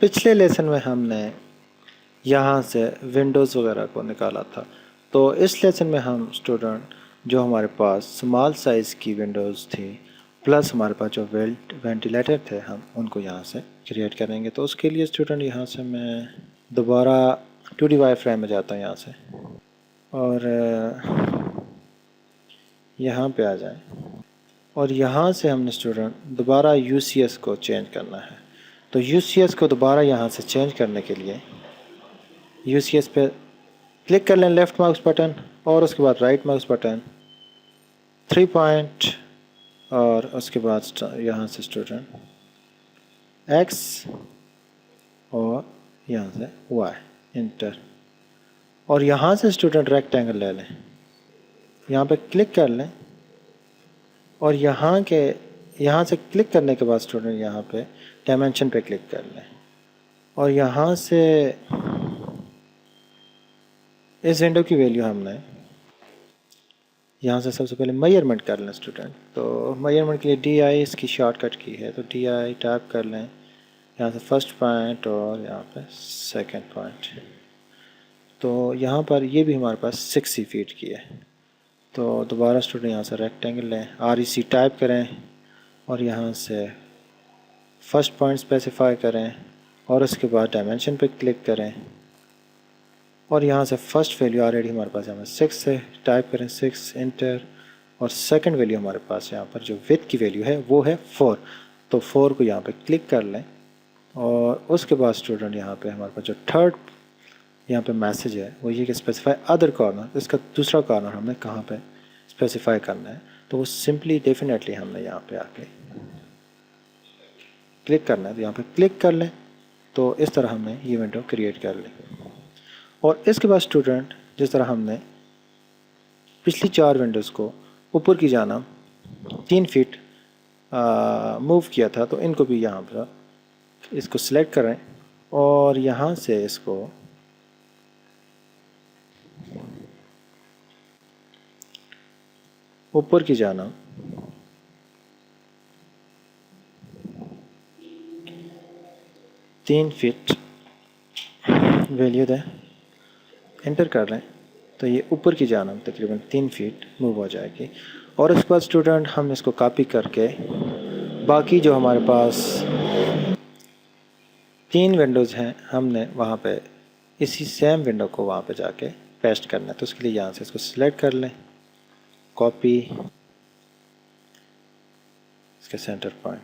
पिछले लेसन में हमने यहाँ से विंडोज़ वगैरह को निकाला था, तो इस लेसन में हम स्टूडेंट जो हमारे पास स्मॉल साइज़ की विंडोज़ थी प्लस हमारे पास जो वेंटिलेटर थे हम उनको यहाँ से क्रिएट करेंगे। तो उसके लिए स्टूडेंट यहाँ से मैं दोबारा 2D वायरफ्रेम में जाता हूँ यहाँ से, और यहाँ पे आ जाएं, और यहाँ से हमने स्टूडेंट दोबारा UCS को चेंज करना है। तो UCS को दोबारा यहाँ से चेंज करने के लिए UCS पे क्लिक कर लें लेफ़्ट माउस बटन, और उसके बाद राइट माउस बटन 3 पॉइंट, और उसके बाद यहाँ से स्टूडेंट X और यहाँ से Y इंटर, और यहाँ से स्टूडेंट रेक्टेंगल ले लें, यहाँ पे क्लिक कर लें, और यहाँ से क्लिक करने के बाद स्टूडेंट यहाँ पे डायमेंशन पे क्लिक कर लें, और यहाँ से इस विंडो की वैल्यू हमने यहाँ से सबसे पहले मेजरमेंट कर लें स्टूडेंट। तो मेजरमेंट के लिए DI इसकी शॉर्टकट की है, तो DI टाइप कर लें, यहाँ से फर्स्ट पॉइंट और यहाँ पे सेकंड पॉइंट। तो यहाँ पर ये भी हमारे पास 60 फीट की है। तो दोबारा स्टूडेंट यहाँ से रेक्टेंगल लें, REC टाइप करें, और यहाँ से फर्स्ट पॉइंट स्पेसिफाई करें, और उसके बाद डायमेंशन पे क्लिक करें, और यहाँ से फर्स्ट वैल्यू ऑलरेडी हमारे पास यहाँ पर 6 है, टाइप करें 6 इंटर, और सेकंड वैल्यू हमारे पास यहाँ पर जो विड्थ की वैल्यू है वो है 4। तो 4 को यहाँ पे क्लिक कर लें, और उसके बाद स्टूडेंट यहाँ पे हमारे पास जो थर्ड यहाँ पे मैसेज है वो ये कि स्पेसिफाई अदर कॉर्नर, इसका दूसरा कॉर्नर हमने कहाँ पे स्पेसिफाई करना है। तो वो सिंपली डेफिनेटली हमने यहाँ पे आके क्लिक करना है, तो यहाँ पे क्लिक कर लें। तो इस तरह हमने ये विंडो क्रिएट कर ली, और इसके बाद स्टूडेंट जिस तरह हमने पिछली 4 विंडोज़ को ऊपर की जाना 3 फीट मूव किया था, तो इनको भी यहाँ पर इसको सिलेक्ट करें, और यहाँ से इसको ऊपर की जाना 3 फीट वैल्यू दें, एंटर कर लें, तो ये ऊपर की जाना तकरीबन 3 फीट मूव हो जाएगी। और उसके बाद स्टूडेंट हम इसको कॉपी करके बाकी जो हमारे पास 3 विंडोज़ हैं हमने वहाँ पे इसी सेम विंडो को वहाँ पे जाके पेस्ट करना है। तो उसके लिए यहाँ से इसको सिलेक्ट कर लें, कॉपी, इसका सेंटर पॉइंट,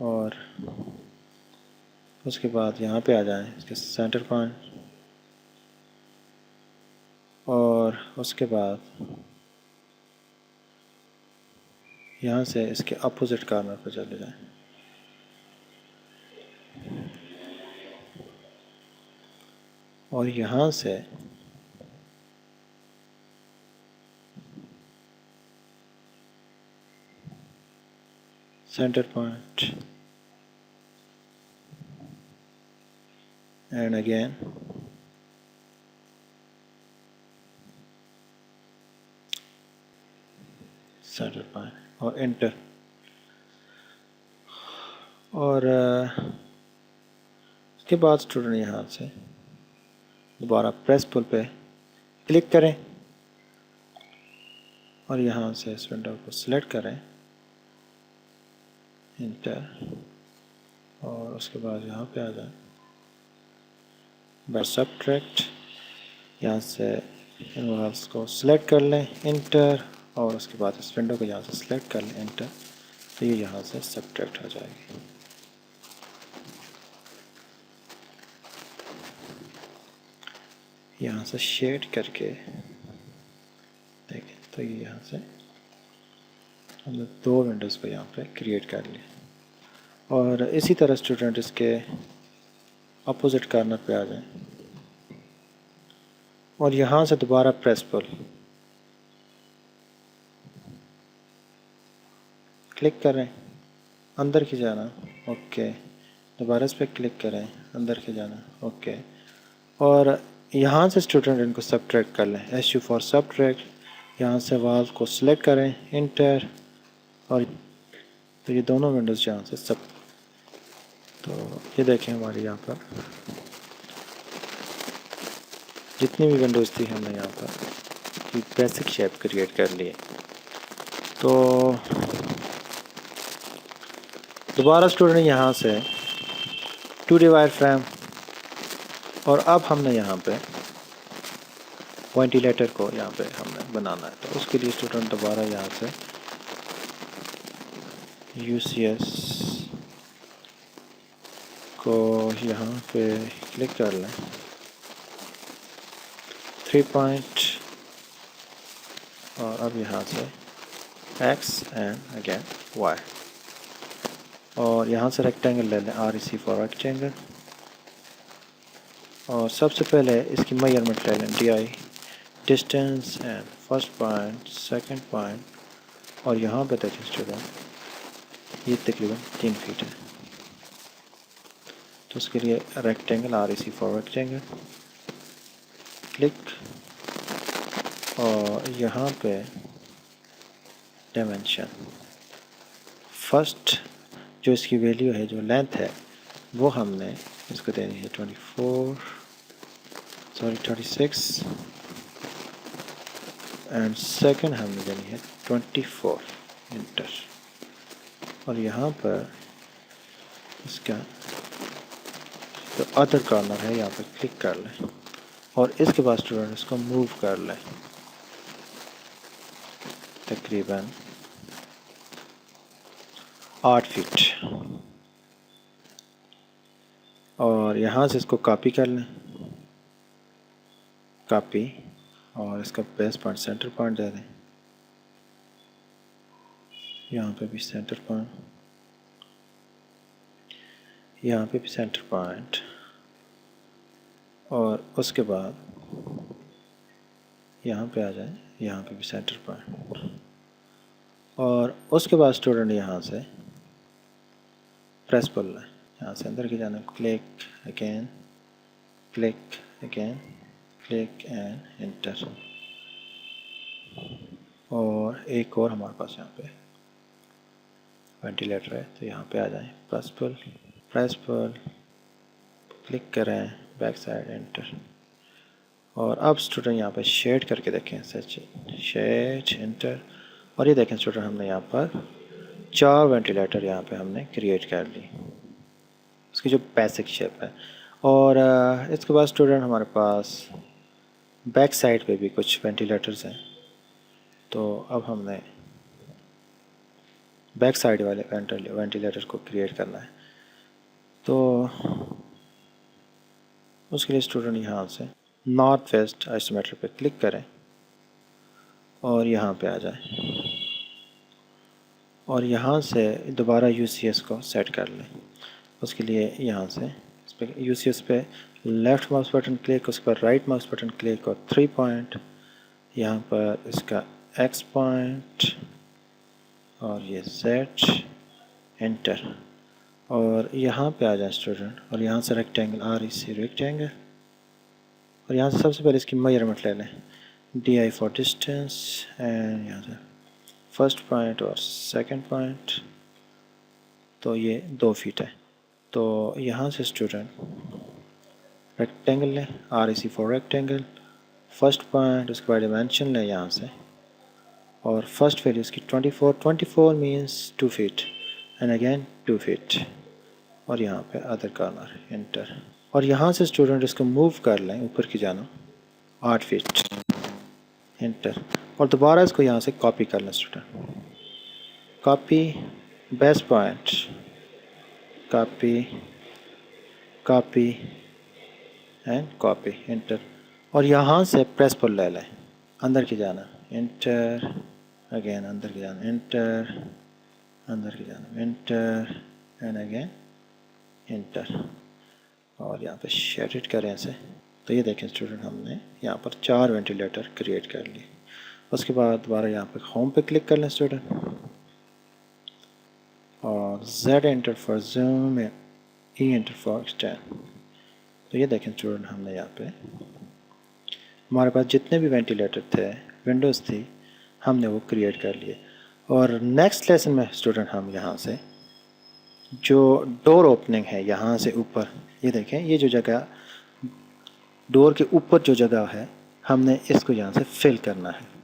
और उसके बाद यहाँ पे आ जाएं, इसके सेंटर पॉइंट, और उसके बाद यहाँ से इसके अपोजिट कॉर्नर पर चले जाएं, और यहाँ से centre point, and again centre point, और एंटर। और उसके बाद स्टूडेंट यहाँ से दोबारा प्रेस पुल पे क्लिक करें, और यहाँ से इस विंडो को सिलेक्ट करें, इंटर, और उसके बाद यहाँ पे आ जाए, बाय सब्ट्रैक्ट, यहाँ से इनवर्स को सिलेक्ट कर लें, इंटर, और उसके बाद इस विंडो को यहाँ से सिलेक्ट कर लें, इंटर, तो ये यहाँ से सब्ट्रैक्ट हो जाएगी। यहाँ से शेड करके देखें, तो ये यहाँ से हमने 2 विंडोज़ को यहाँ पे क्रिएट कर लिया। और इसी तरह स्टूडेंट इसके अपोजिट कॉर्नर पे आ जाएं, और यहाँ से दोबारा प्रेस पुल क्लिक करें, अंदर की जाना, ओके, दोबारा इस पर क्लिक करें, अंदर की जाना, ओके, और यहाँ से स्टूडेंट इनको सब्ट्रैक्ट कर लें, SU फॉर सब्ट्रैक्ट, यहाँ से वाल को सिलेक्ट करें, इंटर, और तो ये दोनों विंडोज़ यहाँ से सब, तो ये देखें हमारे यहाँ पर जितनी भी विंडोज़ थी हमने यहाँ पर बेसिक शेप क्रिएट कर लिए। तो दोबारा स्टूडेंट यहाँ से 2D वायर फ्रेम, और अब हमने यहाँ पे वेंटिलेटर को यहाँ पे हमने बनाना है। तो उसके लिए स्टूडेंट दोबारा यहाँ से UCS को यहाँ पे क्लिक कर लें, 3 पॉइंट, और अब यहाँ से X एंड अगेन Y, और यहाँ से रेक्टेंगल ले लें, REC फॉर रेक्टेंगल, और सबसे पहले इसकी मेजरमेंट ले लें, DI distance and first point, second point, और यहाँ पे देखें स्टूडेंट ये तकरीबन 3 फीट है। तो उसके लिए rectangle, REC for rectangle, click, और यहाँ पे डायमेंशन, फर्स्ट जो इसकी वैल्यू है, जो लेंथ है, वो हमने इसको देनी है 36, एंड सेकंड हमने देनी है 24, इंटर, और यहाँ पर इसका जो अदर कॉर्नर है यहाँ पर क्लिक कर लें, और इसके बाद स्टूडेंट इसको मूव कर लें तकरीबन 8 फीट, और यहाँ से इसको कॉपी कर लें, कॉपी, और इसका बेस पॉइंट सेंटर पॉइंट दे दें, यहाँ पे भी सेंटर पॉइंट, यहाँ पे भी सेंटर पॉइंट, और उसके बाद यहाँ पे आ जाए, यहाँ पे भी सेंटर पॉइंट, और उसके बाद स्टूडेंट यहाँ से प्रेस पुल है, यहाँ से अंदर की जाना, click again, click again, click and inter, और एक और हमारे पास यहाँ पे वेंटिलेटर है, तो यहाँ पे आ जाए, प्रेस पुल, क्लिक करें, बैक साइड, एंटर, और अब स्टूडेंट यहाँ पे शेड करके देखें, सच शेड, एंटर, और ये देखें स्टूडेंट हमने यहाँ पर 4 वेंटिलेटर यहाँ पे हमने क्रिएट कर ली, उसकी जो बेसिक शेप है। और इसके बाद स्टूडेंट हमारे पास बैक साइड पे भी कुछ वेंटिलेटर्स हैं, तो अब हमने बैक साइड वाले वेंटिलेटर को क्रिएट करना है। तो उसके लिए स्टूडेंट यहाँ से नॉर्थ वेस्ट आइसोमेट्रिक पे क्लिक करें, और यहाँ पे आ जाए, और यहाँ से दोबारा UCS को सेट कर लें। उसके लिए यहाँ से इस पर UCS पे लेफ़्ट माउस बटन क्लिक, उसके बाद राइट माउस बटन क्लिक, और 3 पॉइंट, यहाँ पर इसका X पॉइंट, और ये Z, एंटर, और यहाँ पे आ जाए स्टूडेंट, और यहाँ से रेक्टेंगल, REC रेक्टेंगल, और यहाँ से सबसे पहले इसकी मेजरमेंट ले लें, DI फॉर डिस्टेंस, एंड यहाँ से फर्स्ट पॉइंट और सेकंड पॉइंट, तो ये 2 फीट है। तो यहाँ से स्टूडेंट रेक्टेंगल लें, REC for rectangle, first point, उसके बाद डिमेंशन लें यहाँ से, और फर्स्ट वैल्यू इसकी 24 means 2 feet, and again 2 feet, और यहाँ पे अदर कॉर्नर, एंटर, और यहाँ से स्टूडेंट इसको मूव कर लें ऊपर की जाना 8 फीट, एंटर, और दोबारा इसको यहाँ से कॉपी कर लें student, copy, base point, copy, copy and copy, enter, और यहाँ से प्रेस पुल ले लें, अंदर की जाना, एंटर, अगेन अंदर की जाना, एंटर, अंदर की जाना, एंटर, एंड अगेन एंटर, और यहाँ पे शेडेड करें ऐसे। तो ये देखें स्टूडेंट हमने यहाँ पर 4 वेंटिलेटर क्रिएट कर लिए। उसके बाद दोबारा यहाँ पे होम पे क्लिक कर लें स्टूडेंट, और Z enter for zoom, E enter for extend. तो ये देखें स्टूडेंट हमने यहाँ पे हमारे पास जितने भी वेंटिलेटर थे, विंडोज़ थी, हमने वो क्रिएट कर लिए। और नेक्स्ट लेसन में स्टूडेंट हम यहाँ से जो डोर ओपनिंग है यहाँ से ऊपर, ये देखें, ये जो जगह डोर के ऊपर जो जगह है हमने इसको यहाँ से फिल करना है।